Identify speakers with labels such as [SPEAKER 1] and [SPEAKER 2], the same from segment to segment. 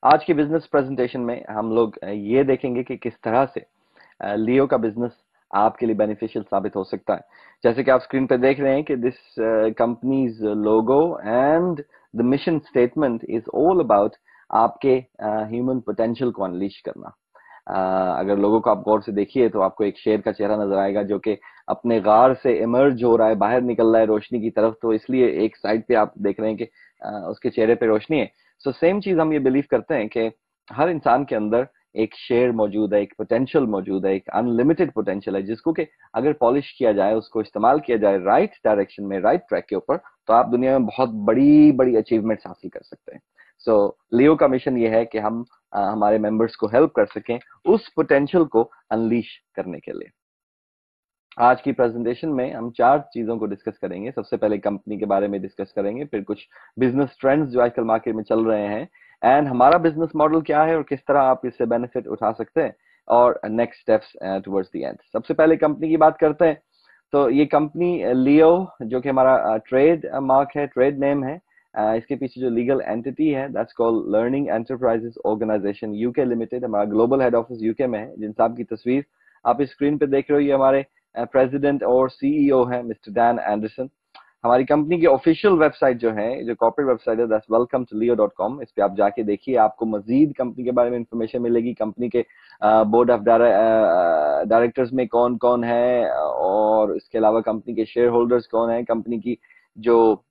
[SPEAKER 1] आज की business presentation में हम लोग ये देखेंगे कि किस तरह से लियो का बिजनेस आपके लिए बेनिफिशियल साबित हो सकता है। जैसे कि आप स्क्रीन पे देख रहे हैं कि this companies logo and the mission statement is all about आपके ह्यूमन पोटेंशियल को अनलीश करना। अगर लोगों को आप गौर से देखिए तो आपको एक शेर का चेहरा नजर आएगा जो कि अपने गार से इमर्ज हो रहा है, बाहर निकल रहा है रोशनी की तरफ। तो इसलिए एक साइड पे आप देख रहे हैं कि उसके चेहरे पे रोशनी है। सो सेम चीज हम ये बिलीव करते हैं कि हर इंसान के अंदर एक शेर मौजूद है, एक पोटेंशियल मौजूद है, एक अनलिमिटेड पोटेंशियल है, जिसको कि अगर पॉलिश किया जाए, उसको इस्तेमाल किया जाए राइट डायरेक्शन में, राइट ट्रैक के ऊपर, तो आप दुनिया में बहुत बड़ी बड़ी अचीवमेंट्स हासिल कर सकते हैं। सो लियो का मिशन ये है कि हम हमारे मेंबर्स को हेल्प कर सकें उस पोटेंशियल को अनलीश करने के लिए। आज की प्रेजेंटेशन में हम चार चीजों को डिस्कस करेंगे। सबसे पहले कंपनी के बारे में डिस्कस करेंगे, फिर कुछ बिजनेस ट्रेंड्स जो आजकल मार्केट में चल रहे हैं, एंड हमारा बिजनेस मॉडल क्या है और किस तरह आप इससे बेनिफिट उठा सकते हैं, और next steps towards the end. सबसे पहले कंपनी की बात करते हैं। तो ये कंपनी लियो, जो कि हमारा ट्रेड मार्क है, ट्रेड नेम है, इसके पीछे जो लीगल एंटिटी है that's called learning enterprises organization UK limited. हमारा ग्लोबल हेड ऑफिस यूके में है। जिन साहब की तस्वीर आप इस स्क्रीन पे देख रहे हो, ये हमारे प्रेसिडेंट और सीईओ है, मिस्टर डैन एंडरसन। हमारी कंपनी की ऑफिशियल वेबसाइट जो है, जो कॉर्पोरेट वेबसाइट है, दैट्स welcome-to-leo.com। इस पे आप जाके देखिए, आपको मजीद कंपनी के बारे में इंफॉर्मेशन मिलेगी। कंपनी के बोर्ड ऑफ डायरेक्टर्स में कौन कौन है, और इसके अलावा कंपनी के शेयर होल्डर्स कौन है, कंपनी की जो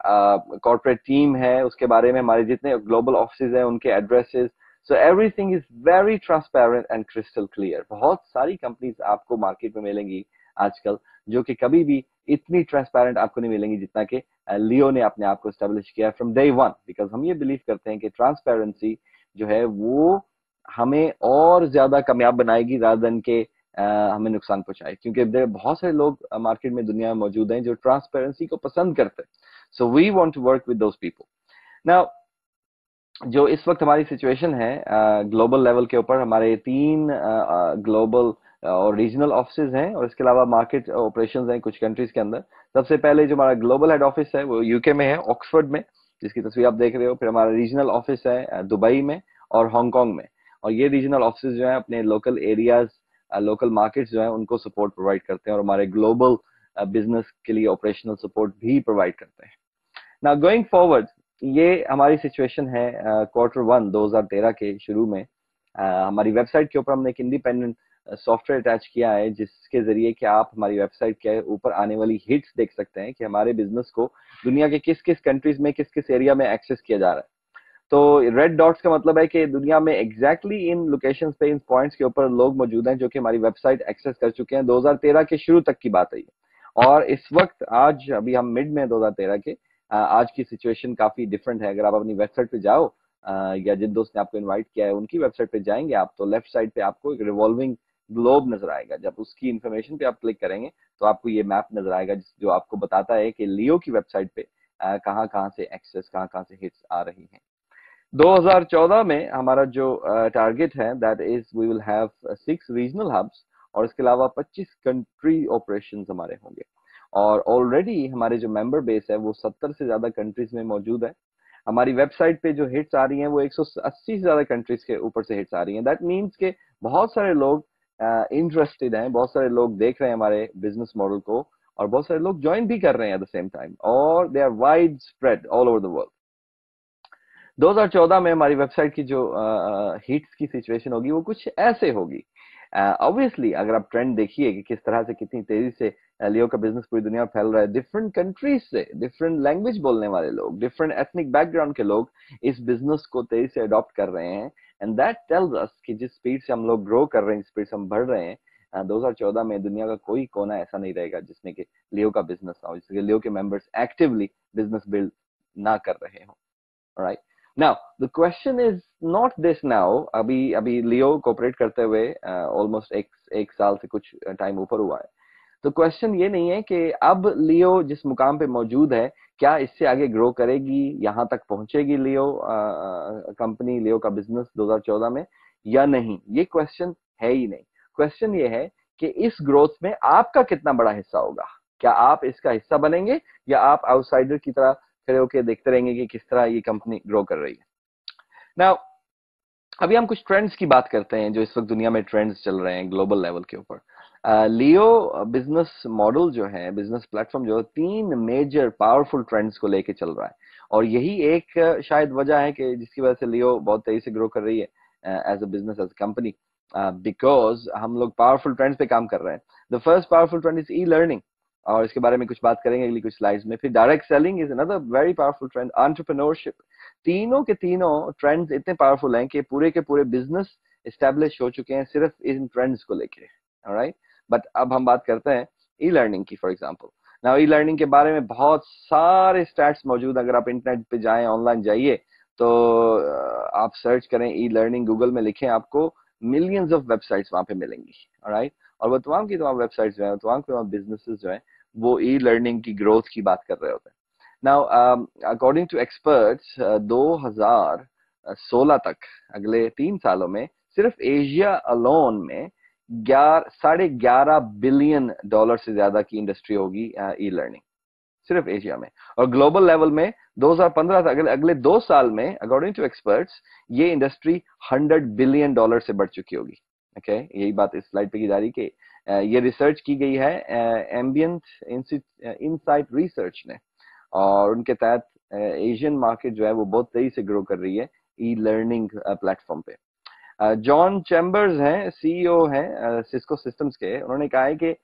[SPEAKER 1] कॉर्पोरेट टीम है उसके बारे में, हमारे जितने ग्लोबल ऑफिस हैं उनके addresses. So everything is very transparent and crystal clear. बहुत सारी कंपनीज आपको मार्केट में मिलेंगी आजकल, जो कि कभी भी इतनी ट्रांसपेरेंट आपको नहीं मिलेंगी जितना कि लियो ने अपने आप को स्टैब्लिश किया फ्रॉम डे वन। बिकॉज हम ये बिलीव करते हैं कि ट्रांसपेरेंसी जो है वो हमें और ज्यादा कामयाब बनाएगी रादर देन के हमें नुकसान पहुंचाए। क्योंकि बहुत सारे लोग मार्केट में, दुनिया में मौजूद हैं जो ट्रांसपेरेंसी को पसंद करते हैं। So we want to work with those people. Now, जो इस वक्त हमारी सिचुएशन है ग्लोबल लेवल के ऊपर, हमारे तीन ग्लोबल और रीजनल ऑफिस हैं, और इसके अलावा मार्केट ऑपरेशंस हैं कुछ कंट्रीज के अंदर। सबसे पहले जो हमारा ग्लोबल हेड ऑफिस है वो यूके में है, ऑक्सफोर्ड में, जिसकी तस्वीर आप देख रहे हो। फिर हमारा रीजनल ऑफिस है दुबई में और हांगकांग में। और ये रीजनल ऑफिस जो है अपने लोकल एरियाज, लोकल मार्केट्स जो है उनको सपोर्ट प्रोवाइड करते हैं, और हमारे ग्लोबल बिजनेस के लिए ऑपरेशनल सपोर्ट भी प्रोवाइड करते हैं। नाउ गोइंग फॉरवर्ड, ये हमारी सिचुएशन है Q1 2013 के शुरू में। हमारी वेबसाइट के ऊपर हमने एक इंडिपेंडेंट सॉफ्टवेयर अटैच किया है, जिसके जरिए कि आप हमारी वेबसाइट के ऊपर आने वाली हिट्स देख सकते हैं कि हमारे बिजनेस को दुनिया के किस किस कंट्रीज में, किस किस एरिया में एक्सेस किया जा रहा है। तो रेड डॉट्स का मतलब है कि दुनिया में एग्जैक्टली इन लोकेशंस पे, इन पॉइंट्स के ऊपर लोग मौजूद हैं जो कि हमारी वेबसाइट एक्सेस कर चुके हैं। 2013 के शुरू तक की बात है ये। और इस वक्त आज अभी हम मिड में 2013 के, आज की सिचुएशन काफी डिफरेंट है। अगर आप अपनी वेबसाइट पे जाओ, या जिन दोस्त ने आपको इनवाइट किया है उनकी वेबसाइट पे जाएंगे आप, तो लेफ्ट साइड पे आपको एक रिवॉल्विंग ग्लोब नजर आएगा। जब उसकी इंफॉर्मेशन पे आप क्लिक करेंगे तो आपको ये मैप नजर आएगा, जो आपको बताता है कि लियो की वेबसाइट पे कहाँ कहाँ से एक्सेस, कहाँ कहाँ से हिट्स आ रही हैं। 2014 में हमारा जो टारगेट है that is we will have 6 regional hubs, और इसके अलावा 25 कंट्री ऑपरेशंस हमारे होंगे। और ऑलरेडी हमारे जो मेंबर बेस है वो 70 से ज्यादा कंट्रीज में मौजूद है। हमारी वेबसाइट पे जो हिट्स आ रही हैं वो 180 से ज्यादा कंट्रीज के ऊपर से हिट्स आ रही हैं। दैट मीन्स के बहुत सारे लोग इंटरेस्टेड हैं, बहुत सारे लोग देख रहे हैं हमारे बिजनेस मॉडल को, और बहुत सारे लोग ज्वाइन भी कर रहे हैं एट द सेम टाइम, और they are wide spread all over the world. 2014 में हमारी वेबसाइट की जो हिट्स की सिचुएशन होगी वो कुछ ऐसे होगी। ऑब्वियसली अगर आप ट्रेंड देखिए कि किस तरह से, कितनी तेजी से लियो का बिजनेस पूरी दुनिया में फैल रहा है, डिफरेंट कंट्रीज से, डिफरेंट लैंग्वेज बोलने वाले लोग, डिफरेंट एथनिक बैकग्राउंड के लोग इस बिजनेस को तेजी से अडॉप्ट कर रहे हैं। एंड दैट टेल्स अस कि जिस स्पीड से हम लोग ग्रो कर रहे हैं, जिस स्पीड से हम बढ़ रहे हैं, 2014 में दुनिया का कोई कोना ऐसा नहीं रहेगा जिसमें कि लियो का बिजनेस ना हो, जिसमें लियो के मेंबर्स एक्टिवली बिजनेस बिल्ड ना कर रहे हो। Right now the question is not this. Now अभी अभी लियो कोऑपरेट करते हुए ऑलमोस्ट एक साल से कुछ टाइम ऊपर हुआ है। तो क्वेश्चन ये नहीं है कि अब लियो जिस मुकाम पे मौजूद है क्या इससे आगे ग्रो करेगी, यहां तक पहुंचेगी लियो कंपनी, लियो का बिजनेस 2014 में, या नहीं। ये क्वेश्चन है ही नहीं। क्वेश्चन ये है कि इस ग्रोथ में आपका कितना बड़ा हिस्सा होगा। क्या आप इसका हिस्सा बनेंगे, या आप आउटसाइडर की तरह खड़े होकर देखते रहेंगे कि किस तरह ये कंपनी ग्रो कर रही है। नाउ अभी हम कुछ ट्रेंड्स की बात करते हैं जो इस वक्त दुनिया में ट्रेंड्स चल रहे हैं ग्लोबल लेवल के ऊपर। लियो बिजनेस मॉडल जो है, बिजनेस प्लेटफॉर्म जो है, 3 मेजर पावरफुल ट्रेंड्स को लेके चल रहा है। और यही एक शायद वजह है कि जिसकी वजह से लियो बहुत तेजी से ग्रो कर रही है as a business, as a company, because हम लोग पावरफुल ट्रेंड्स पे काम कर रहे हैं। The first powerful trend is e learning, और इसके बारे में कुछ बात करेंगे अगली कुछ स्लाइड्स में। फिर direct selling is another very powerful trend, entrepreneurship. तीनों के तीनों ट्रेंड्स इतने पावरफुल हैं कि पूरे के पूरे बिजनेस एस्टेब्लिश हो चुके हैं सिर्फ इन ट्रेंड्स को लेके। ऑलराइट, बट अब हम बात करते हैं ई लर्निंग की। For example, now e learning के बारे में बहुत सारे स्टैट्स मौजूद। अगर आप इंटरनेट पे जाएं, ऑनलाइन जाइए, तो आप सर्च करें ई लर्निंग, गूगल में लिखें, आपको मिलियंस ऑफ वेबसाइट्स वहां पे मिलेंगी। ऑलराइट, और वो तमाम की तमाम वेबसाइट्स जो है, तमाम के तमाम बिजनेसेस जो है, वो ई लर्निंग की ग्रोथ की बात कर रहे होते हैं। नाउ अकॉर्डिंग टू एक्सपर्ट्स, 2016 तक, अगले 3 सालों में, सिर्फ एशिया अलोन में 11.5 बिलियन डॉलर से ज्यादा की इंडस्ट्री होगी ई लर्निंग, सिर्फ एशिया में। और ग्लोबल लेवल में 2015 तक, अगले 2 साल में, अकॉर्डिंग टू एक्सपर्ट्स, ये इंडस्ट्री 100 बिलियन डॉलर से बढ़ चुकी होगी। ओके, यही बात इस स्लाइड पे की जा रही कि ये रिसर्च की गई है एम्बियंट इनसाइट रिसर्च ने, और उनके तहत एशियन मार्केट जो है वो बहुत तेजी से ग्रो कर रही है ई लर्निंग प्लेटफॉर्म पे। जॉन चैम्बर्स हैं, सीईओ हैं सिस्को सिस्टम्स के। उन्होंने कहा है कि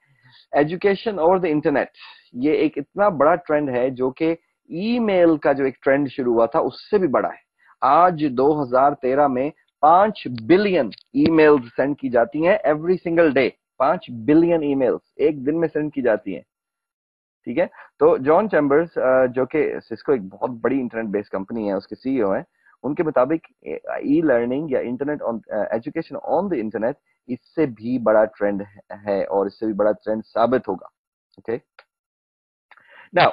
[SPEAKER 1] एजुकेशन ओवर द इंटरनेट ये एक इतना बड़ा ट्रेंड है जो कि ईमेल का जो एक ट्रेंड शुरू हुआ था उससे भी बड़ा है। आज 2013 में 5 बिलियन ईमेल्स सेंड की जाती हैं every single day. 5 billion emails एक दिन में सेंड की जाती हैं। ठीक है, तो जॉन चैम्बर्स जो कि सिस्को एक बहुत बड़ी इंटरनेट बेस्ड कंपनी है, उसके सीईओ हैं, उनके मुताबिक ई लर्निंग या internet on education on the internet इससे भी बड़ा ट्रेंड है और इससे भी बड़ा ट्रेंड साबित होगा। ओके, नाउ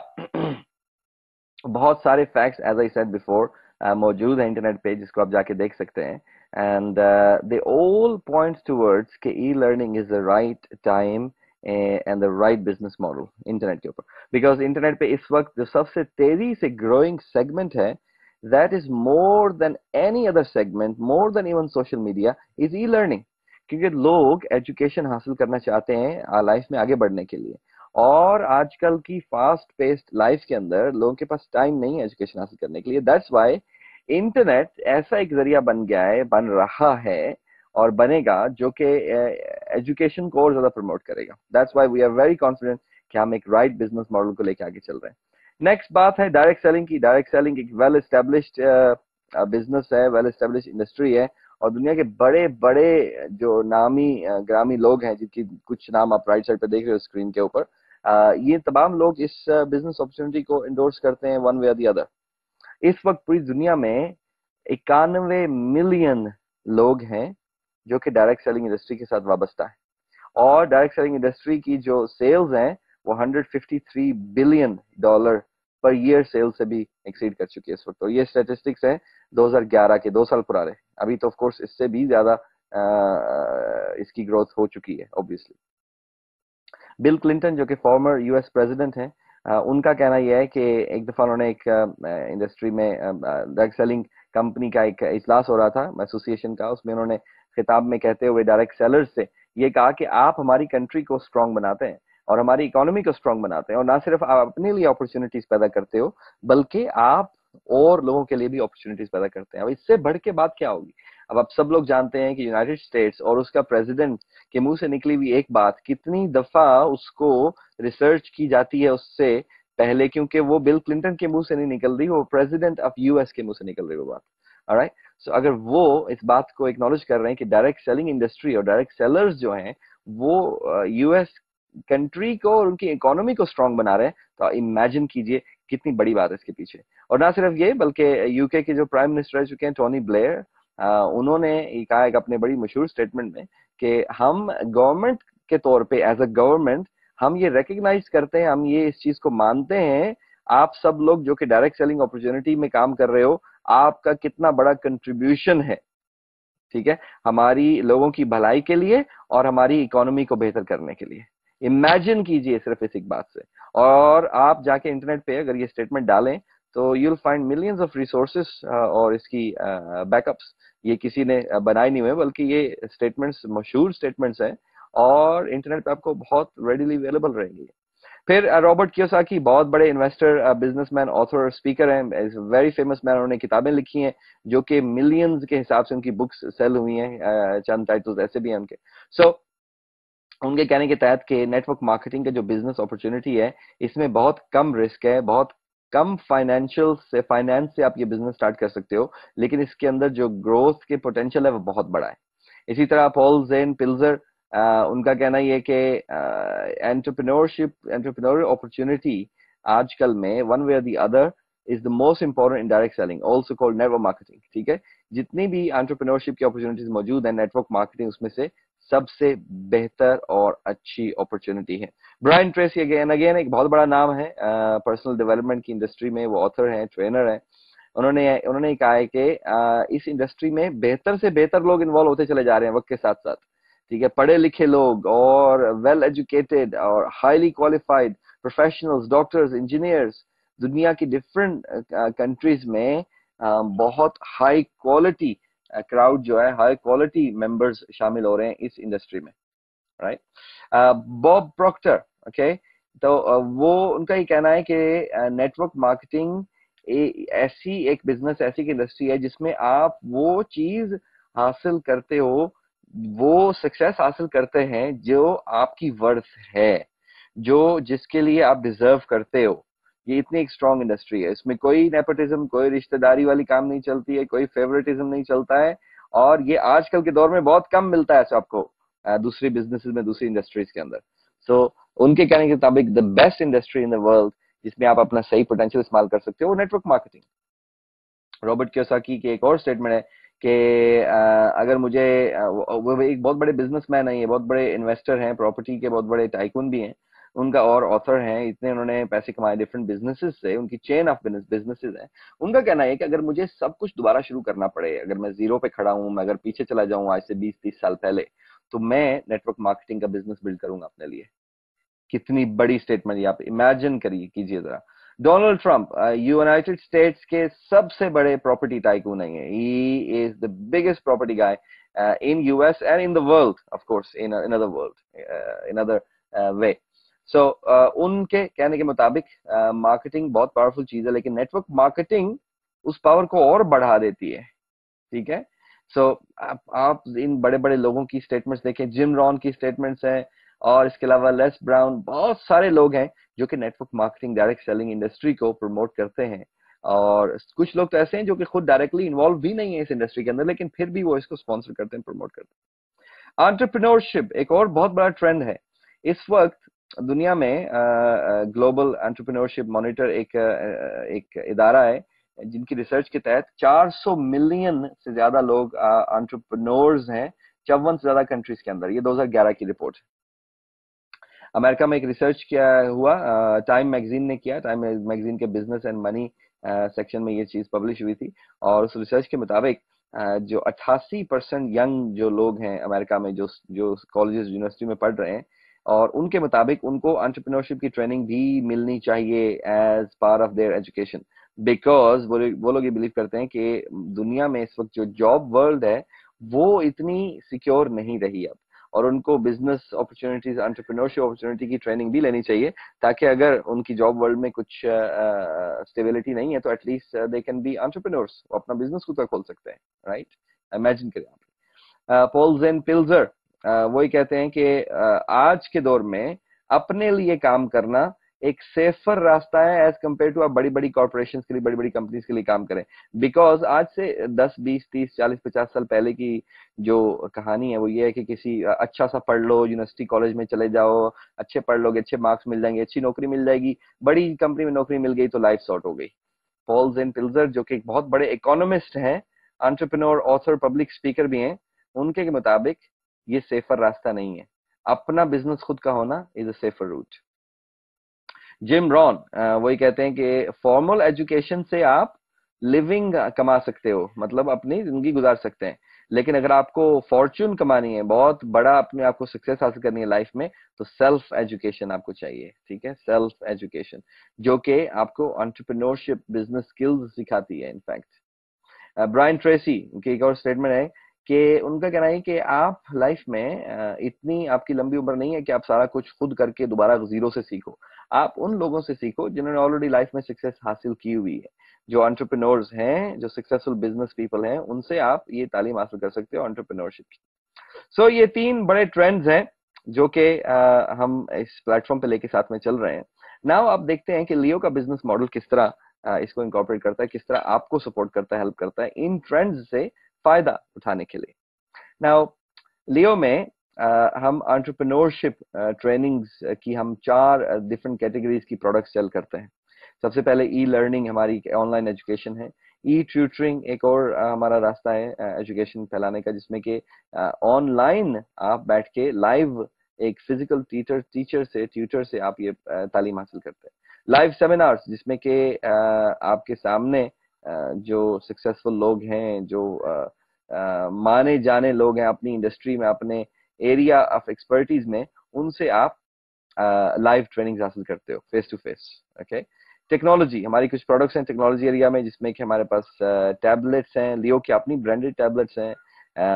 [SPEAKER 1] बहुत सारे facts as I said before मौजूद है इंटरनेट पे, जिसको आप जाके देख सकते हैं। And they all points towards कि e learning is the right time and the right business model internet के ऊपर। बिकॉज इंटरनेट पे इस वक्त जो सबसे तेजी से ग्रोइंग सेगमेंट है, that is more than any other segment, more than even social media, is e learning. क्योंकि लोग एजुकेशन हासिल करना चाहते हैं लाइफ में आगे बढ़ने के लिए, और आजकल की फास्ट पेस्ड लाइफ के अंदर लोगों के पास टाइम नहीं है एजुकेशन हासिल करने के लिए। दैट्स वाई इंटरनेट ऐसा एक जरिया बन गया है, बन रहा है और बनेगा जो कि एजुकेशन को और ज्यादा प्रमोट करेगा। That's why we are very confident कि हम एक राइट बिजनेस मॉडल को लेकर आगे चल रहे हैं। नेक्स्ट बात है डायरेक्ट सेलिंग की। डायरेक्ट सेलिंग एक वेल एस्टेब्लिश्ड बिजनेस है, वेल एस्टेब्लिश्ड इंडस्ट्री है, और दुनिया के बड़े बड़े जो नामी ग्रामी लोग हैं, जिनकी कुछ नाम आप राइट साइड पे देख रहे हो स्क्रीन के ऊपर, ये तमाम लोग इस बिजनेस अपॉर्चुनिटी को इंडोर्स करते हैं वन वे और दी अदर। इस वक्त पूरी दुनिया में 91 मिलियन लोग हैं जो कि डायरेक्ट सेलिंग इंडस्ट्री के साथ वाबस्ता है, और डायरेक्ट सेलिंग इंडस्ट्री की जो सेल्स हैं वो 153 billion dollar per year cell से भी एक्सीड कर चुकी है इस वक्त। और ये स्टेटिस्टिक्स है 2011 के, 2 साल पुराने। अभी तो ऑफ कोर्स इससे भी ज्यादा इसकी ग्रोथ हो चुकी है ऑब्वियसली। बिल क्लिंटन जो कि फॉर्मर यूएस प्रेसिडेंट हैं, उनका कहना यह है कि एक दफा उन्होंने एक इंडस्ट्री में डायरेक्ट सेलिंग कंपनी का एक इजलास हो रहा था एसोसिएशन का, उसमें उन्होंने खिताब में कहते हुए डायरेक्ट सेलर्स से ये कहा कि आप हमारी कंट्री को स्ट्रांग बनाते हैं और हमारी इकोनॉमी को स्ट्रांग बनाते हैं, और ना सिर्फ आप अपने लिए अपॉर्चुनिटीज पैदा करते हो बल्कि आप और लोगों के लिए भी अपॉर्चुनिटीज पैदा करते हैं। अब इससे बढ़ के बात क्या होगी? अब आप सब लोग जानते हैं कि यूनाइटेड स्टेट्स और उसका प्रेसिडेंट के मुंह से निकली हुई एक बात कितनी दफा उसको रिसर्च की जाती है उससे पहले, क्योंकि वो बिल क्लिंटन के मुंह से नहीं निकल रही, वो प्रेसिडेंट ऑफ यूएस के मुंह से निकल रही वो बात। ऑलराइट, सो अगर वो इस बात को एक्नॉलेज कर रहे हैं कि डायरेक्ट सेलिंग इंडस्ट्री और डायरेक्ट सेलर्स जो हैं वो यूएस कंट्री को और उनकी इकोनॉमी को स्ट्रांग बना रहे हैं, तो इमेजिन कीजिए कितनी बड़ी बात है इसके पीछे। और ना सिर्फ ये, बल्कि यूके के जो प्राइम मिनिस्टर रह चुके हैं टोनी ब्लेयर, उन्होंने ये कहा एक अपने बड़ी मशहूर स्टेटमेंट में कि हम गवर्नमेंट के तौर पे, एज अ गवर्नमेंट, हम ये रिकग्नाइज करते हैं, हम ये इस चीज को मानते हैं, आप सब लोग जो कि डायरेक्ट सेलिंग अपॉर्चुनिटी में काम कर रहे हो, आपका कितना बड़ा कंट्रीब्यूशन है, ठीक है, हमारी लोगों की भलाई के लिए और हमारी इकोनॉमी को बेहतर करने के लिए। इमेजिन कीजिए सिर्फ इस एक बात से। और आप जाके इंटरनेट पे अगर ये स्टेटमेंट डालें तो you will find millions of resources और इसकी बैकअप्स। ये किसी ने बनाए नहीं हुए, बल्कि ये स्टेटमेंट्स मशहूर स्टेटमेंट्स हैं और इंटरनेट पे आपको बहुत रेडिली अवेलेबल रहेंगी। फिर रॉबर्ट कियोसाकी, बहुत बड़े इन्वेस्टर, बिजनेसमैन, ऑथर, स्पीकर हैं, इज वेरी फेमस मैन। उन्होंने किताबें लिखी हैं जो कि मिलियंस के हिसाब से उनकी बुक्स सेल हुई हैं, चंद टाइटल्स ऐसे भी हैं उनके। सो उनके कहने के तहत कि नेटवर्क मार्केटिंग का जो बिजनेस अपॉर्चुनिटी है, इसमें बहुत कम रिस्क है, बहुत कम फाइनेंस से आप ये बिजनेस स्टार्ट कर सकते हो, लेकिन इसके अंदर जो ग्रोथ के पोटेंशियल है वो बहुत बड़ा है। इसी तरह पॉल जेन पिल्जर, उनका कहना ये है कि एंटरप्रेन्योरियल अपॉर्चुनिटी आजकल में वन वे और the other is the most important in direct selling, also called network marketing. ठीक है, जितनी भी एंटरप्रेन्योरशिप की अपॉर्चुनिटीज मौजूद है, नेटवर्क मार्केटिंग उसमें से सबसे बेहतर और अच्छी अपॉर्चुनिटी है। ब्रायन ट्रेसी अगेन अगेन एक बहुत बड़ा नाम है पर्सनल डेवलपमेंट की इंडस्ट्री में, वो ऑथर हैं, ट्रेनर हैं। उन्होंने कहा है कि इस इंडस्ट्री में बेहतर से बेहतर लोग इन्वॉल्व होते चले जा रहे हैं वक्त के साथ साथ। ठीक है, पढ़े लिखे लोग और वेल एजुकेटेड और highly qualified professionals, doctors, engineers, दुनिया की डिफरेंट कंट्रीज में बहुत हाई क्वालिटी क्राउड जो है, हाई क्वालिटी मेंबर्स शामिल हो रहे हैं इस इंडस्ट्री में, राइट। बॉब प्रॉक्टर, ओके, तो वो उनका ये कहना है कि नेटवर्क मार्केटिंग ऐसी एक बिजनेस, ऐसी एक इंडस्ट्री है जिसमें आप वो चीज हासिल करते हो, वो सक्सेस हासिल करते हैं जो आपकी वर्थ है, जो जिसके लिए आप डिजर्व करते हो। ये इतनी एक स्ट्रॉन्ग इंडस्ट्री है, इसमें कोई नेपोटिज्म, कोई रिश्तेदारी वाली काम नहीं चलती है, कोई फेवरेटिज्म नहीं चलता है, और ये आजकल के दौर में बहुत कम मिलता है ऐसा आपको दूसरी बिजनेसेस में, दूसरी इंडस्ट्रीज के अंदर। सो उनके कहने के मुताबिक the best industry in the world जिसमें आप अपना सही पोटेंशियल इस्तेमाल कर सकते हो, नेटवर्क मार्केटिंग। रॉबर्ट कियोसाकी की एक और स्टेटमेंट है कि अगर मुझे वो एक बहुत बड़े बिजनेसमैन है, ये बहुत बड़े इन्वेस्टर हैं, प्रॉपर्टी के बहुत बड़े टाइकून भी हैं उनका, और ऑथर हैं, इतने उन्होंने पैसे कमाए डिफरेंट बिजनेसेस से, उनकी चेन ऑफ बिजनेसेस है। उनका कहना है कि अगर मुझे सब कुछ दोबारा शुरू करना पड़े, अगर मैं जीरो पे खड़ा हूं, मैं अगर पीछे चला जाऊं आज से 20-30 साल पहले, तो मैं नेटवर्क मार्केटिंग का बिजनेस बिल्ड करूंगा अपने लिए। कितनी बड़ी स्टेटमेंट, आप इमेजिन करिए, कीजिए जरा। डोनाल्ड ट्रंप यूनाइटेड स्टेट्स के सबसे बड़े प्रॉपर्टी टाइकून है, he is the biggest property guy in US and in the world, of course in other world, in other way. So उनके कहने के मुताबिक मार्केटिंग बहुत पावरफुल चीज है, लेकिन नेटवर्क मार्केटिंग उस पावर को और बढ़ा देती है। ठीक है, सो आप इन बड़े बड़े लोगों की स्टेटमेंट्स देखें, जिम रॉन की स्टेटमेंट्स हैं, और इसके अलावा लेस ब्राउन, बहुत सारे लोग हैं जो कि network marketing, direct selling industry को प्रमोट करते हैं। और कुछ लोग तो ऐसे हैं जो कि खुद डायरेक्टली इन्वॉल्व भी नहीं है इस इंडस्ट्री के अंदर, लेकिन फिर भी वो इसको स्पॉन्सर करते हैं, प्रमोट करते हैं। एंटरप्रेन्योरशिप एक और बहुत बड़ा ट्रेंड है इस वक्त दुनिया में। ग्लोबल एंटरप्रेन्योरशिप मॉनिटर एक इदारा है जिनकी रिसर्च के तहत 400 मिलियन से ज्यादा लोग एंटरप्रेन्योर्स हैं 54 से ज्यादा कंट्रीज के अंदर। ये 2011 की रिपोर्ट है। अमेरिका में एक रिसर्च किया हुआ, टाइम मैगजीन ने किया, टाइम मैगजीन के बिजनेस एंड मनी सेक्शन में ये चीज पब्लिश हुई थी। और उस रिसर्च के मुताबिक जो 88% यंग जो लोग हैं अमेरिका में, जो जो कॉलेजेस यूनिवर्सिटी में पढ़ रहे हैं, और उनके मुताबिक उनको एंटरप्रेन्योरशिप की ट्रेनिंग भी मिलनी चाहिए as part of their education, because वो लोग ये बिलीव करते हैं कि दुनिया में इस वक्त जो जॉब वर्ल्ड है वो इतनी सिक्योर नहीं रही अब, और उनको बिजनेस अपॉर्चुनिटीज, एंटरप्रेन्योरशिप अपॉर्चुनिटी की ट्रेनिंग भी लेनी चाहिए, ताकि अगर उनकी जॉब वर्ल्ड में कुछ स्टेबिलिटी नहीं है तो at least they can be entrepreneurs, अपना बिजनेस खुद का खोल सकते हैं, राइट। इमेजिन करें आप। पॉल जेन पिल्जर वही कहते हैं कि आज के दौर में अपने लिए काम करना एक सेफर रास्ता है एज कम्पेयर टू आप बड़ी बड़ी कॉर्पोरेशन के लिए, बड़ी बड़ी कंपनीज के लिए काम करें। बिकॉज आज से 10, 20, 30, 40, 50 साल पहले की जो कहानी है वो ये है कि किसी अच्छा सा पढ़ लो, यूनिवर्सिटी कॉलेज में चले जाओ, अच्छे पढ़ लोगे, अच्छे मार्क्स मिल जाएंगे, अच्छी नौकरी मिल जाएगी, बड़ी कंपनी में नौकरी मिल गई तो लाइफ सॉर्ट हो गई। पॉल जेन पिल्जर जो कि एक बहुत बड़े इकोनॉमिस्ट हैं, एंटरप्रेन्योर, ऑथर, पब्लिक स्पीकर भी हैं, उनके के मुताबिक ये सेफर रास्ता नहीं है। अपना बिजनेस खुद का होना is a safer route. Jim Rohn वही कहते हैं कि फॉर्मल एजुकेशन से आप लिविंग कमा सकते हो, मतलब अपनी जिंदगी गुजार सकते हैं, लेकिन अगर आपको फॉर्च्यून कमानी है, बहुत बड़ा अपने आपको सक्सेस हासिल करनी है लाइफ में, तो सेल्फ एजुकेशन आपको चाहिए। ठीक है, सेल्फ एजुकेशन जो कि आपको एंटरप्रेन्योरशिप, बिजनेस स्किल्स सिखाती है इनफैक्ट। ब्रायन ट्रेसी की एक और स्टेटमेंट है कि उनका कहना है कि आप लाइफ में इतनी आपकी लंबी उम्र नहीं है कि आप सारा कुछ खुद करके दोबारा जीरो से सीखो। आप उन लोगों से सीखो जिन्होंने ऑलरेडी लाइफ में सक्सेस हासिल की हुई है, जो एंटरप्रेन्योर्स हैं, जो सक्सेसफुल बिजनेस पीपल हैं, उनसे आप ये तालीम हासिल कर सकते हो एंटरप्रेन्योरशिप की। सो ये तीन बड़े ट्रेंड्स हैं जो कि हम इस प्लेटफॉर्म पे लेके साथ में चल रहे हैं। नाउ आप देखते हैं कि लियो का बिजनेस मॉडल किस तरह इसको इंकॉर्पोरेट करता है, किस तरह आपको सपोर्ट करता है, हेल्प करता है इन ट्रेंड्स से फायदा उठाने के लिए। नाउ लियो में हम एंटरप्रेन्योरशिप ट्रेनिंग्स की हम 4 डिफरेंट कैटेगरीज की प्रोडक्ट्स सेल करते हैं। सबसे पहले ई लर्निंग हमारी ऑनलाइन एजुकेशन है। ई ट्यूटरिंग एक और हमारा रास्ता है एजुकेशन फैलाने का, जिसमें कि ऑनलाइन आप बैठ के लाइव एक फिजिकल ट्यूटर से आप ये तालीम हासिल करते हैं। लाइव सेमिनार्स जिसमें कि आपके सामने जो सक्सेसफुल लोग हैं, जो माने जाने लोग हैं अपनी इंडस्ट्री में, अपने एरिया ऑफ एक्सपर्टीज में, उनसे आप लाइव ट्रेनिंग हासिल करते हो face to face. Okay, technology हमारी कुछ प्रोडक्ट्स हैं टेक्नोलॉजी एरिया में, जिसमें कि हमारे पास टैबलेट्स हैं, लियो की अपनी ब्रांडेड टैबलेट्स हैं।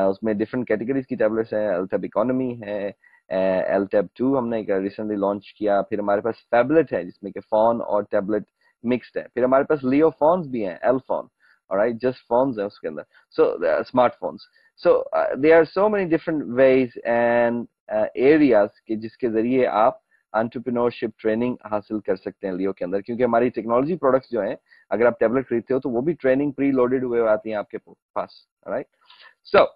[SPEAKER 1] उसमें डिफरेंट कैटेगरीज की टैबलेट्स हैं। एलटेब इकोनॉमी है, एलटेब 2 हमने रिसेंटली लॉन्च किया। फिर हमारे पास टैबलेट है जिसमें कि फोन और टैबलेट मिक्स्ड है। फिर हमारे पास लियो फोन्स भी हैं, L phone, alright, just phones है उसके अंदर, so smartphones. So there are so many different ways and areas कि जिसके जरिए आप एंटरप्रेन्योरशिप ट्रेनिंग हासिल कर सकते हैं लियो के अंदर, क्योंकि हमारी टेक्नोलॉजी प्रोडक्ट्स जो हैं, अगर आप टैबलेट खरीदते हो तो वो भी ट्रेनिंग प्री लोडेड हुए आती हैं आपके पास, राइट। सो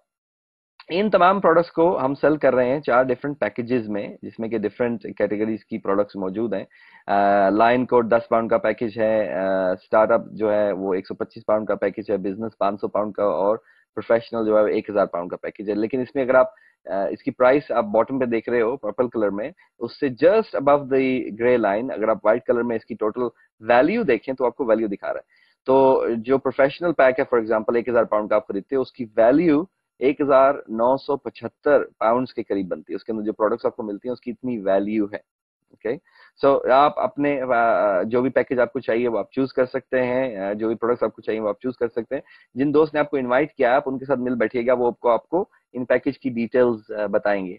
[SPEAKER 1] इन तमाम प्रोडक्ट्स को हम सेल कर रहे हैं 4 डिफरेंट पैकेजेस में, जिसमें कि डिफरेंट कैटेगरीज की प्रोडक्ट्स मौजूद हैं। लाइन कोड 10 पाउंड का पैकेज है, स्टार्टअप जो है वो 125 पाउंड का पैकेज है, बिजनेस 500 पाउंड का, और प्रोफेशनल जो है 1000 पाउंड का पैकेज है। लेकिन इसमें अगर आप इसकी प्राइस आप बॉटम पे देख रहे हो पर्पल कलर में, उससे just above the grey line अगर आप व्हाइट कलर में इसकी टोटल वैल्यू देखें तो आपको वैल्यू दिखा रहा है। तो जो प्रोफेशनल पैक है, फॉर एग्जांपल 1000 पाउंड का आप खरीदते हो, उसकी वैल्यू 1975 पाउंड्स के करीब बनती है। उसके अंदर जो प्रोडक्ट्स आपको मिलती हैं उसकी इतनी वैल्यू है। ओके, सो आप अपने जो भी पैकेज आपको चाहिए वो आप चूज कर सकते हैं, जो भी प्रोडक्ट्स आपको चाहिए वो आप चूज कर सकते हैं। जिन दोस्त ने आपको इनवाइट किया आप उनके साथ मिल बैठिएगा, वो आपको इन पैकेज की डिटेल्स बताएंगे।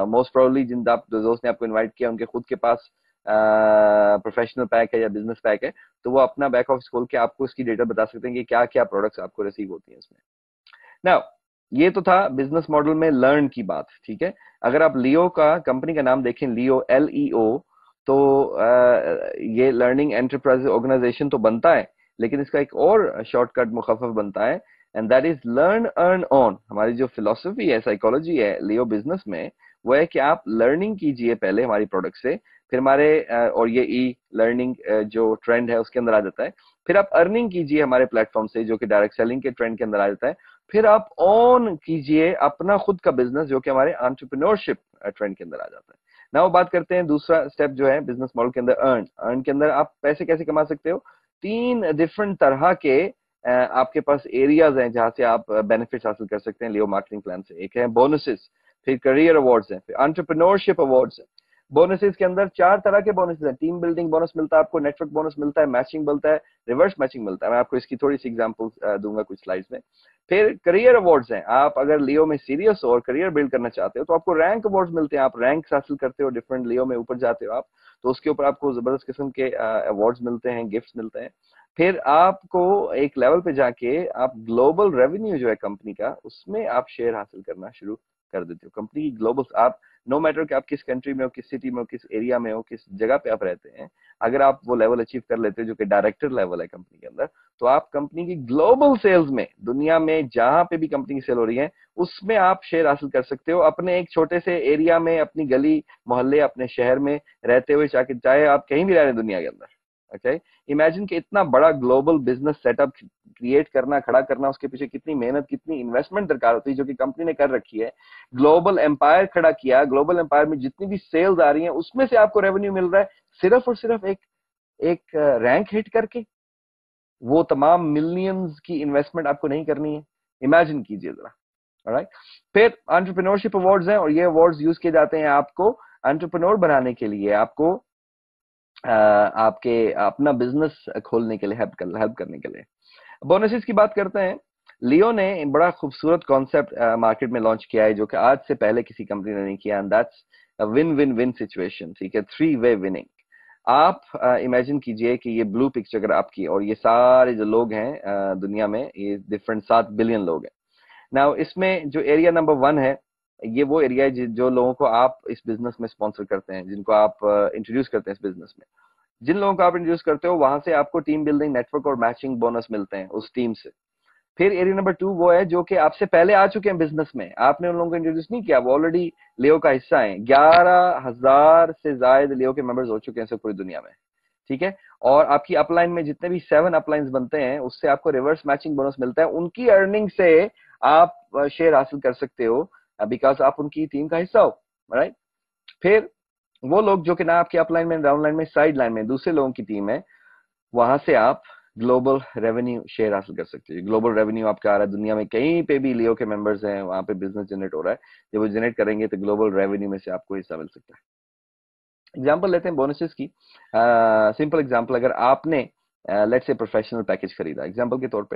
[SPEAKER 1] मोस्ट प्रोबेबली जिन दोस्त ने आपको इनवाइट किया उनके खुद के पास प्रोफेशनल पैक है या बिजनेस पैक है, तो वो अपना बैक ऑफिस खोल के आपको इसकी डिटेल बता सकते हैं कि क्या क्या प्रोडक्ट्स आपको रिसीव होती हैं इसमें। नाउ ये तो था बिजनेस मॉडल में लर्न की बात, ठीक है। अगर आप लियो का कंपनी का नाम देखें, लियो LEO, तो ये लर्निंग एंटरप्राइज ऑर्गेनाइजेशन तो बनता है, लेकिन इसका एक और शॉर्टकट मुखफफ बनता है, and that is learn earn on. हमारी जो फिलोसफी है, साइकोलॉजी है लियो बिजनेस में, वो है कि आप लर्निंग कीजिए पहले हमारी प्रोडक्ट से, फिर हमारे और ये ई लर्निंग जो ट्रेंड है उसके अंदर आ जाता है, फिर आप अर्निंग कीजिए हमारे प्लेटफॉर्म से जो कि डायरेक्ट सेलिंग के ट्रेंड के अंदर आ जाता है, फिर आप ऑन कीजिए अपना खुद का बिजनेस जो कि हमारे एंटरप्रेन्योरशिप ट्रेंड के अंदर आ जाता है। ना वो बात करते हैं दूसरा स्टेप जो है बिजनेस मॉडल के अंदर, अर्न के अंदर आप पैसे कैसे कमा सकते हो। 3 डिफरेंट तरह के आपके पास एरियाज हैं जहां से आप बेनिफिट्स हासिल कर सकते हैं लियो मार्केटिंग प्लान से। एक है बोनसेस, फिर करियर अवार्ड्स हैं, फिर एंटरप्रेन्योरशिप अवार्ड्स है। बोनसेस के अंदर 4 तरह के बोनसेस हैं। टीम बिल्डिंग बोनस मिलता है आपको, नेटवर्क बोनस मिलता है, मैचिंग मिलता है, रिवर्स मैचिंग मिलता है। मैं आपको इसकी थोड़ी सी एग्जांपल दूंगा कुछ स्लाइड्स में। फिर करियर अवार्ड्स हैं, आप अगर लियो में सीरियस हो और करियर बिल्ड करना चाहते हो तो आपको रैंक अवार्ड्स मिलते हैं, आप रैंक हासिल करते हो, डिफरेंट लियो में ऊपर जाते हो आप, तो उसके ऊपर आपको जबरदस्त किस्म के अवार्ड्स मिलते हैं, गिफ्ट्स मिलते हैं। फिर आपको एक लेवल पे जाके आप ग्लोबल रेवेन्यू जो है कंपनी का, उसमें आप शेयर हासिल करना शुरू कर देते हो। कंपनी की ग्लोबल, आप नो मैटर कि आप किस कंट्री में हो, किस सिटी में हो, किस एरिया में हो, किस जगह पे आप रहते हैं, अगर आप वो लेवल अचीव कर लेते हो जो कि डायरेक्टर लेवल है कंपनी के अंदर, तो आप कंपनी की ग्लोबल सेल्स में, दुनिया में जहां पे भी कंपनी की सेल हो रही है उसमें आप शेयर हासिल कर सकते हो, अपने एक छोटे से एरिया में, अपनी गली मोहल्ले, अपने शहर में रहते हुए, चाहे आप कहीं भी रह रहे हैं दुनिया के अंदर। ओके, इमेजिन कि इतना बड़ा ग्लोबल बिजनेस सेटअप क्रिएट करना, खड़ा करना, उसके पीछे कितनी मेहनत, कितनी इन्वेस्टमेंट दरकार होती है, जो कि कंपनी ने कर रखी है। ग्लोबल एम्पायर खड़ा किया, ग्लोबल एम्पायर में जितनी भी सेल्स आ रही हैं उसमें से आपको रेवेन्यू मिल रहा है सिर्फ और सिर्फ एक एक रैंक हिट करके। वो तमाम मिलियंस की इन्वेस्टमेंट आपको नहीं करनी है, इमेजिन कीजिए जरा। ऑलराइट, फिर एंटरप्रेन्योरशिप अवार्ड्स हैं, और ये अवार्ड्स यूज किए जाते हैं आपको एंटरप्रेन्योर बनाने के लिए, आपको आपके अपना बिजनेस खोलने के लिए हेल्प करने के लिए। बोनसेस की बात करते हैं, लियो ने बड़ा खूबसूरत कॉन्सेप्ट मार्केट में लॉन्च किया है जो कि आज से पहले किसी कंपनी ने नहीं किया, and that's win win win situation. ठीक है, 3 वे विनिंग। आप इमेजिन कीजिए कि ये ब्लू पिक्चर अगर आपकी, और ये सारे जो लोग हैं दुनिया में, ये डिफरेंट 7 बिलियन लोग हैं। नाउ इसमें जो एरिया नंबर 1 है, ये वो एरिया है जो लोगों को आप इस बिजनेस में स्पॉन्सर करते हैं, जिनको आप इंट्रोड्यूस करते हैं इस बिजनेस में। जिन लोगों को आप इंट्रोड्यूस करते हो, वहां से आपको टीम बिल्डिंग, नेटवर्क और मैचिंग बोनस मिलते हैं उस टीम से। फिर एरिया नंबर 2 वो है जो कि आपसे पहले आ चुके हैं बिजनेस में, आपने उन लोगों को इंट्रोड्यूस नहीं किया, वो ऑलरेडी लियो का हिस्सा है। 11,000 से ज्यादा लियो के मेंबर्स हो चुके हैं सब पूरी दुनिया में। ठीक है, और आपकी अपलाइन में जितने भी 7 अपलाइंस बनते हैं, उससे आपको रिवर्स मैचिंग बोनस मिलता है। उनकी अर्निंग से आप शेयर हासिल कर सकते हो, बिकॉज आप उनकी टीम का हिस्सा हो, राइट। फिर वो लोग जो कि ना आपके अपलाइन में, डाउनलाइन में, साइड लाइन में दूसरे लोगों की टीम है, वहां से आप ग्लोबल रेवेन्यू शेयर हासिल कर सकते हैं। ग्लोबल रेवेन्यू आपका आ रहा है, दुनिया में कहीं पे भी लियो के मेंबर्स हैं, वहां पे बिजनेस जनरेट हो रहा है, जब वो जनरेट करेंगे तो ग्लोबल रेवेन्यू में से आपको हिस्सा मिल सकता है। एग्जाम्पल लेते हैं बोनसेस की। सिंपल एग्जाम्पल, अगर आपने लेट्स से प्रोफेशनल पैकेज खरीदा एग्जाम्पल के तौर पे,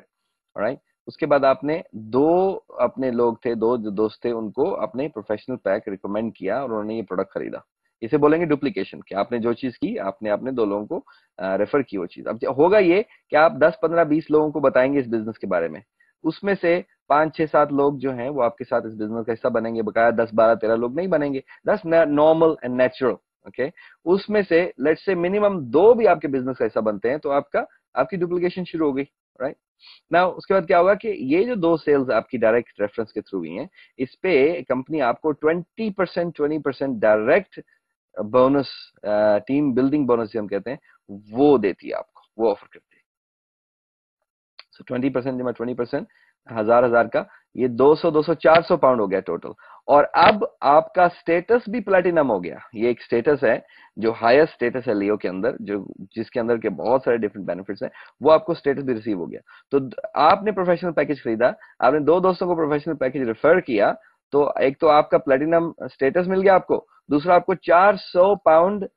[SPEAKER 1] राइट, उसके बाद आपने दो अपने लोग थे, दो जो दोस्त थे, उनको अपने प्रोफेशनल पैक रिकमेंड किया और उन्होंने ये प्रोडक्ट खरीदा। इसे बोलेंगे डुप्लीकेशन, कि आपने जो चीज की, आपने अपने 2 लोगों को रेफर की वो चीज। अब होगा ये कि आप 10, 15, 20 लोगों को बताएंगे इस बिजनेस के बारे में, उसमें से 5, 6, 7 लोग जो हैं वो आपके साथ इस बिजनेस का हिस्सा बनेंगे, बकाया 10, 12, 13 लोग नहीं बनेंगे। That's normal and natural. Okay, उसमें से लेट्स से मिनिमम 2 भी आपके बिजनेस का हिस्सा बनते हैं, तो आपकी डुप्लीकेशन शुरू हो गई, राइट। ना उसके बाद क्या होगा कि ये जो 2 सेल्स आपकी डायरेक्ट रेफरेंस के थ्रू हुई हैं, इस पे कंपनी आपको 20% direct bonus, team building bonus जो हम कहते हैं, वो देती है आपको, वो ऑफर करती है। सो 20% जमा 20%, हजार हजार का, ये 200, 200, 400 पाउंड हो गया टोटल। और अब आपका स्टेटस भी प्लेटिनम हो गया। ये एक स्टेटस है जो हाईएस्ट स्टेटस है लियो के अंदर, जो जिसके अंदर के बहुत सारे डिफरेंट बेनिफिट्स हैं, वो आपको स्टेटस भी रिसीव हो गया। तो आपने प्रोफेशनल पैकेज खरीदा, आपने 2 दोस्तों को प्रोफेशनल पैकेज रेफर किया, तो एक तो आपका प्लेटिनम स्टेटस मिल गया आपको, दूसरा आपको 400 pound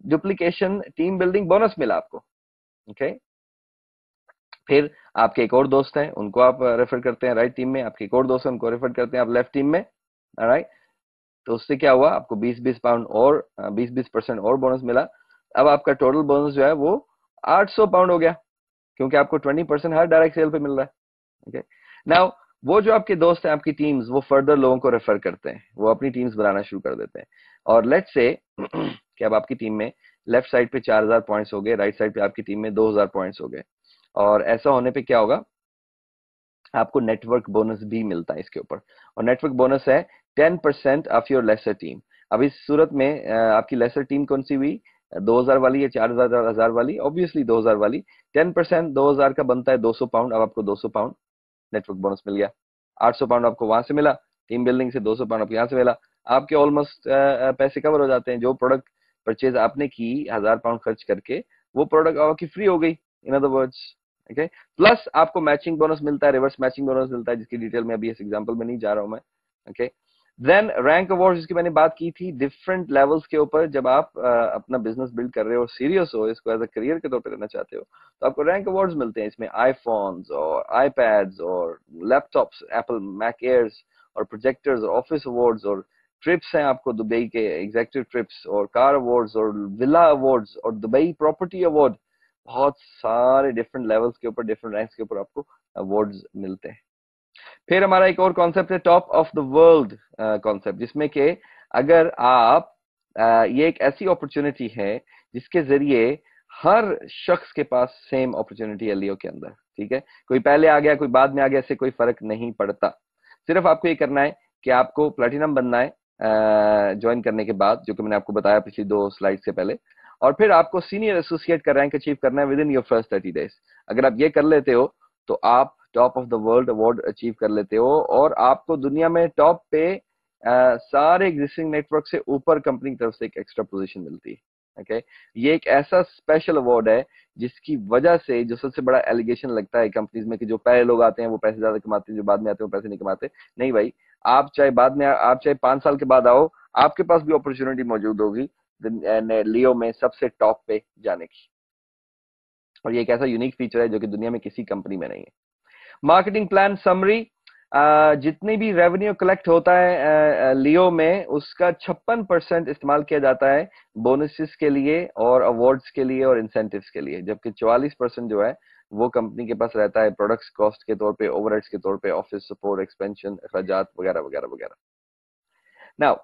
[SPEAKER 1] duplication team building bonus मिला आपको। ओके, फिर आपके एक और दोस्त हैं, उनको आप रेफर करते हैं राइट टीम में, आपके एक और दोस्त हैं, उनको रेफर करते हैं आप लेफ्ट टीम में, राइट। तो उससे क्या हुआ, आपको 20-20 पाउंड और 20% और बोनस मिला। अब आपका टोटल बोनस जो है वो 800 पाउंड हो गया, क्योंकि आपको 20% हर डायरेक्ट सेल पे मिल रहा है। ओके, नाउ वो जो आपके दोस्त हैं, आपकी टीम्स, वो फर्दर लोगों को रेफर करते हैं, वो अपनी टीम्स बनाना शुरू कर देते हैं। और लेट्स से कि अब आपकी टीम में लेफ्ट साइड पे 4000 पॉइंट्स हो गए, राइट साइड पे आपकी टीम में 2000 पॉइंट्स हो गए। और ऐसा होने पे क्या होगा, आपको नेटवर्क बोनस भी मिलता है इसके ऊपर। और नेटवर्क बोनस है 10% ऑफ योर लेसर टीम। अब इस सूरत में आपकी लेसर टीम कौन सी हुई, 2000 वाली या 4000 वाली? ऑब्वियसली 2000 वाली। 10% 2000 का बनता है 200 पाउंड। अब आपको 200 पाउंड नेटवर्क बोनस मिल गया। 800 पाउंड आपको वहां से मिला टीम बिल्डिंग से, 200 पाउंड आपको यहाँ से मिला। आपके ऑलमोस्ट पैसे कवर हो जाते हैं। जो प्रोडक्ट परचेज आपने की 1000 पाउंड खर्च करके, वो प्रोडक्ट आपकी फ्री हो गई, in other words. Okay, plus आपको मैचिंग बोनस मिलता है, रिवर्स मैचिंग बोनस मिलता है, जिसकी डिटेल में अभी इस एग्जांपल में नहीं जा रहा हूं मैं। ओके, देन रैंक अवार्ड, जिसकी मैंने बात की थी, डिफरेंट लेवल्स के ऊपर जब आप अपना बिजनेस बिल्ड कर रहे हो, सीरियस हो, इसको एज अ करियर के तौर पर करना चाहते हो, तो आपको रैंक अवार्ड्स मिलते हैं। इसमें आईफोन्स और आईपैड्स और लैपटॉप्स, एप्पल मैक एयर्स और प्रोजेक्टर्स और ऑफिस अवार्ड्स और ट्रिप्स हैं आपको दुबई के एग्जीक्यूटिव ट्रिप्स और कार अवार्ड्स और विला अवार्ड्स और दुबई प्रॉपर्टी अवार्ड। बहुत सारे डिफरेंट लेवल्स के ऊपर, डिफरेंट रैंक्स के ऊपर आपको अवार्ड्स मिलते हैं। फिर हमारा एक और कॉन्सेप्ट है top of the world concept, जिसमें कि अगर आप ये एक ऐसी अपॉर्चुनिटी है जिसके जरिए हर शख्स के पास सेम अपॉर्चुनिटी है लियो के अंदर। ठीक है, कोई पहले आ गया, कोई बाद में आ गया, इससे कोई फर्क नहीं पड़ता। सिर्फ आपको ये करना है कि आपको प्लेटिनम बनना है ज्वाइन करने के बाद, जो कि मैंने आपको बताया पिछली 2 स्लाइड से पहले। और फिर आपको सीनियर एसोसिएट का रैंक अचीव करना है with in your first 30 days. अगर आप ये कर लेते हो तो आप top of the world award achieve कर लेते हो, और आपको दुनिया में टॉप पे सारे एग्जिस्टिंग नेटवर्क से ऊपर कंपनी की तरफ से एक एक्स्ट्रा पोजीशन मिलती है। ओके, ये एक ऐसा स्पेशल अवार्ड है जिसकी वजह से जो सबसे बड़ा एलिगेशन लगता है कंपनीज में कि जो पहले लोग आते हैं वो पैसे ज्यादा कमाते हैं, जो बाद में आते हैं वो पैसे नहीं कमाते। नहीं भाई, आप चाहे बाद में, आप चाहे 5 साल के बाद आओ, आपके पास भी अपॉर्चुनिटी मौजूद होगी लियो में सबसे टॉप पे जाने की। और ये एक ऐसा यूनिक फीचर है जो कि दुनिया में किसी कंपनी में नहीं है। मार्केटिंग प्लान समरी, जितनी भी रेवेन्यू कलेक्ट होता है लियो में, उसका 56% इस्तेमाल किया जाता है बोनसेस के लिए और अवार्ड्स के लिए और इंसेंटिव्स के लिए, जबकि 44% जो है वो कंपनी के पास रहता है प्रोडक्ट्स कॉस्ट के तौर पे, ओवरहेड्स के तौर पे, ऑफिस सपोर्ट, एक्सपेंशन, अखराजात वगैरह वगैरह वगैरह। नाउ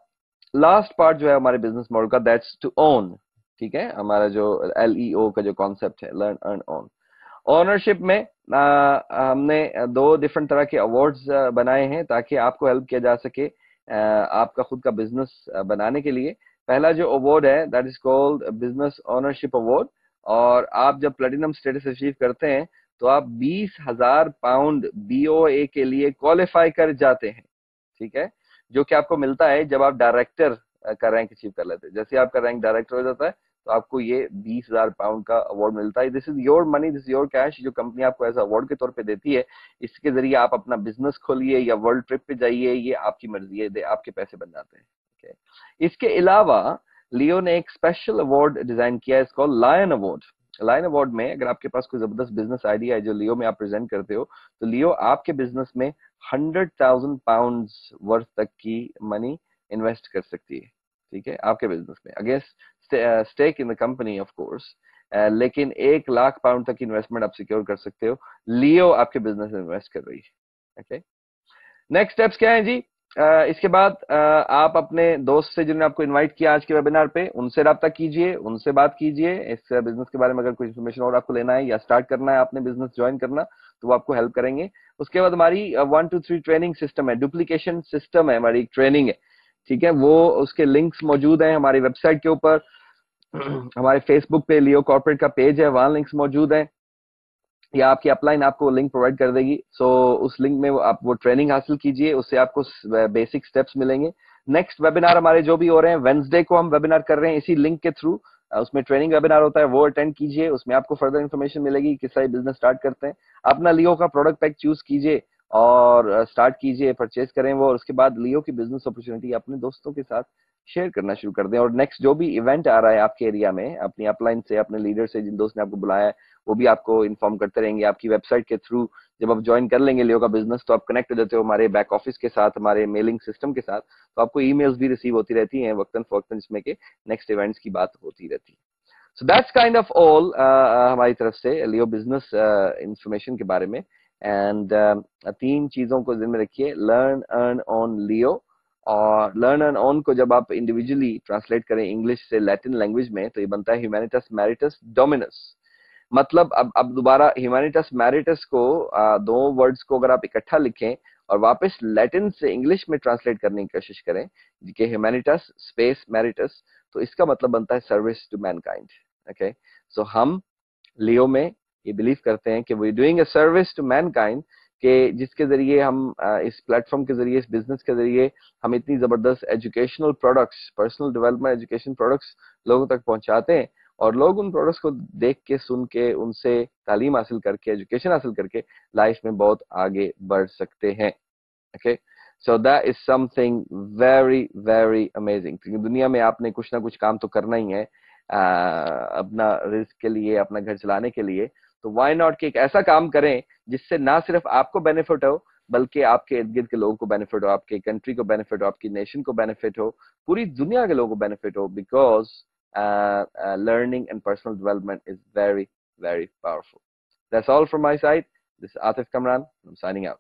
[SPEAKER 1] लास्ट पार्ट जो है हमारे बिजनेस मॉडल का, दैट्स टू ओन। ठीक है, हमारा जो LEO का जो कॉन्सेप्ट है, लर्न अर्न ओन। ओनरशिप में हमने दो डिफरेंट तरह के अवार्ड्स बनाए हैं ताकि आपको हेल्प किया जा सके आपका खुद का बिजनेस बनाने के लिए। पहला जो अवार्ड है that is called business ownership award, और आप जब प्लेटिनम स्टेटस अचीव करते हैं तो आप 20,000 पाउंड BOA के लिए क्वालिफाई कर जाते हैं। ठीक है, जो कि आपको मिलता है जब आप डायरेक्टर का रैंक अचीव कर लेते हैं। जैसे आपका रैंक डायरेक्टर हो जाता है तो आपको ये 20,000 पाउंड का अवार्ड मिलता है। This is your money, this is your cash, जो कंपनी आपको एज अवार्ड के तौर पे देती है। इसके जरिए आप अपना बिजनेस खोलिए या वर्ल्ड ट्रिप पे जाइए, ये आपकी मर्जी है, आपके पैसे बन जाते हैं। okay? इसके अलावा लियो ने एक स्पेशल अवार्ड डिजाइन किया है, इसको लायन अवार्ड। लायन अवार्ड में अगर आपके पास कोई जबरदस्त बिजनेस आइडिया है जो लियो में आप प्रेजेंट करते हो, तो लियो आपके बिजनेस में 100,000 पाउंड वर्थ तक की मनी इन्वेस्ट कर सकती है। ठीक है, आपके बिजनेस में against stake in the company of course, लेकिन 1 लाख पाउंड तक की इन्वेस्टमेंट आप सिक्योर कर सकते हो। लियो आपके बिजनेस में इन्वेस्ट कर रही है। ओके, नेक्स्ट स्टेप्स क्या है जी? इसके बाद आप अपने दोस्त से जिन्होंने आपको इनवाइट किया आज के वेबिनार पे, उनसे राब्ता कीजिए, उनसे बात कीजिए इस बिजनेस के बारे में। अगर कोई इन्फॉर्मेशन और आपको लेना है या स्टार्ट करना है आपने बिजनेस ज्वाइन करना, तो वो आपको हेल्प करेंगे। उसके बाद हमारी 1 2 3 ट्रेनिंग सिस्टम है, डुप्लीकेशन सिस्टम है, हमारी ट्रेनिंग है। ठीक है, वो उसके लिंक्स मौजूद हैं हमारी वेबसाइट के ऊपर। हमारे फेसबुक पे लियो कॉर्पोरेट का पेज है, वहां लिंक्स मौजूद हैं, या आपकी अपलाइन आपको लिंक प्रोवाइड कर देगी। सो उस लिंक में आप वो ट्रेनिंग हासिल कीजिए, उससे आपको बेसिक स्टेप्स मिलेंगे। नेक्स्ट वेबिनार हमारे जो भी हो रहे हैं, वेंसडे को हम वेबिनार कर रहे हैं इसी लिंक के थ्रू। उसमें ट्रेनिंग वेबिनार होता है, वो अटेंड कीजिए, उसमें आपको फर्दर इन्फॉर्मेशन मिलेगी किस तरह बिजनेस स्टार्ट करते हैं। अपना लियो का प्रोडक्ट पैक चूज कीजिए और स्टार्ट कीजिए, परचेज करें वो, और उसके बाद लियो की बिजनेस अपॉर्चुनिटी अपने दोस्तों के साथ शेयर करना शुरू कर दें। और नेक्स्ट जो भी इवेंट आ रहा है आपके एरिया में, अपनी अपलाइन से, अपने लीडर से, जिन दोस्त ने आपको बुलाया है, वो भी आपको इन्फॉर्म करते रहेंगे। आपकी वेबसाइट के थ्रू जब आप ज्वाइन कर लेंगे लियो का बिजनेस, तो आप कनेक्ट हो जाते हो हमारे बैक ऑफिस के साथ, हमारे मेलिंग सिस्टम के साथ, तो आपको ईमेल्स भी रिसीव होती रहती हैं वक्तन फवक्तन, जिसमें के नेक्स्ट इवेंट्स की बात होती रहती है। So that's kind of all हमारी तरफ से लियो बिजनेस इंफॉर्मेशन के बारे में। एंड 3 चीजों को ध्यान में रखिए, लर्न अर्न ऑन लियो। और लर्न एंड ऑन को जब आप इंडिविजुअली ट्रांसलेट करें इंग्लिश से लैटिन लैंग्वेज में, तो ये बनता है ह्यूमैनिटस मैरिटस डोमिनस। मतलब अब दोबारा ह्यूमैनिटस मैरिटस को, दो वर्ड्स को अगर आप इकट्ठा लिखें और वापस लैटिन से इंग्लिश में ट्रांसलेट करने की कोशिश करें कि ह्यूमैनिटस स्पेस मैरिटस, तो इसका मतलब बनता है service to mankind. Okay, so हम लियो में ये बिलीव करते हैं कि we doing a service to mankind, के जिसके जरिए हम इस प्लेटफॉर्म के जरिए, इस बिजनेस के जरिए हम इतनी जबरदस्त educational products, personal development education products लोगों तक पहुंचाते हैं, और लोग उन प्रोडक्ट्स को देख के, सुन के, उनसे तालीम हासिल करके, एजुकेशन हासिल करके लाइफ में बहुत आगे बढ़ सकते हैं। Okay, so that is something very very amazing. क्योंकि दुनिया में आपने कुछ ना कुछ काम तो करना ही है अपना रिस्क के लिए, अपना घर चलाने के लिए। तो व्हाई नॉट कि एक ऐसा काम करें जिससे ना सिर्फ आपको बेनिफिट हो, बल्कि आपके इर्द गिर्द के लोगों को बेनिफिट हो, आपके कंट्री को बेनिफिट हो, आपकी नेशन को बेनिफिट हो, पूरी दुनिया के लोगों को बेनिफिट हो। Because learning and personal development is very, very powerful. That's all from my side. This is Atif Kamran. I'm signing out.